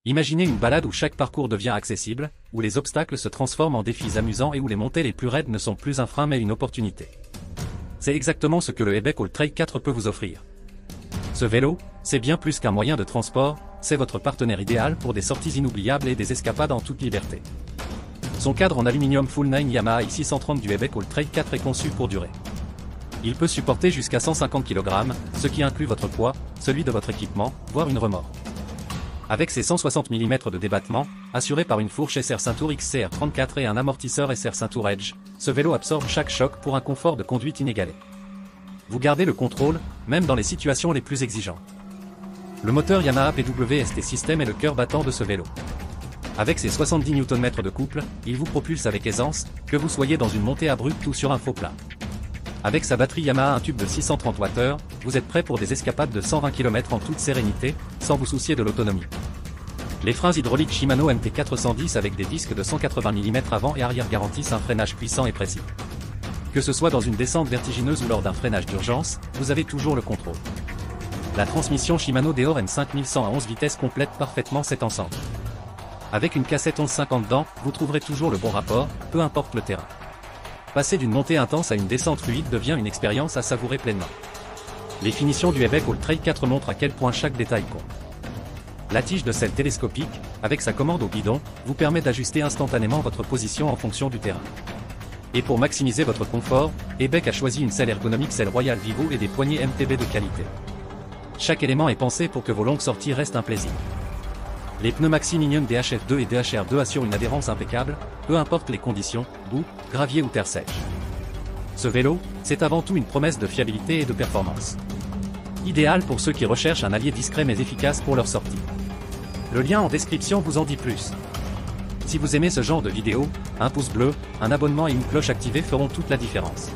Imaginez une balade où chaque parcours devient accessible, où les obstacles se transforment en défis amusants et où les montées les plus raides ne sont plus un frein mais une opportunité. C'est exactement ce que le Ebec Alltrail 4 peut vous offrir. Ce vélo, c'est bien plus qu'un moyen de transport, c'est votre partenaire idéal pour des sorties inoubliables et des escapades en toute liberté. Son cadre en aluminium Full 9 Yamaha i630 du Ebec Alltrail 4 est conçu pour durer. Il peut supporter jusqu'à 150 kg, ce qui inclut votre poids, celui de votre équipement, voire une remorque. Avec ses 160 mm de débattement, assuré par une fourche SR Ceintour XCR34 et un amortisseur SR Ceintour Edge, ce vélo absorbe chaque choc pour un confort de conduite inégalé. Vous gardez le contrôle, même dans les situations les plus exigeantes. Le moteur Yamaha PWST System est le cœur battant de ce vélo. Avec ses 70 Nm de couple, il vous propulse avec aisance, que vous soyez dans une montée abrupte ou sur un faux plat. Avec sa batterie Yamaha un tube de 630 Wh, vous êtes prêt pour des escapades de 120 km en toute sérénité, sans vous soucier de l'autonomie. Les freins hydrauliques Shimano MT410 avec des disques de 180 mm avant et arrière garantissent un freinage puissant et précis. Que ce soit dans une descente vertigineuse ou lors d'un freinage d'urgence, vous avez toujours le contrôle. La transmission Shimano Deore M5100 à 11 vitesses complète parfaitement cet ensemble. Avec une cassette 1150 dedans, vous trouverez toujours le bon rapport, peu importe le terrain. Passer d'une montée intense à une descente fluide devient une expérience à savourer pleinement. Les finitions du Ebec Alltrail 4 montrent à quel point chaque détail compte. La tige de selle télescopique, avec sa commande au guidon, vous permet d'ajuster instantanément votre position en fonction du terrain. Et pour maximiser votre confort, Ebec a choisi une selle ergonomique selle Royal Vivo et des poignées MTB de qualité. Chaque élément est pensé pour que vos longues sorties restent un plaisir. Les pneus Maxi Minium DHF2 et DHR2 assurent une adhérence impeccable, peu importe les conditions, boue, gravier ou terre sèche. Ce vélo, c'est avant tout une promesse de fiabilité et de performance. Idéal pour ceux qui recherchent un allié discret mais efficace pour leur sortie. Le lien en description vous en dit plus. Si vous aimez ce genre de vidéo, un pouce bleu, un abonnement et une cloche activée feront toute la différence.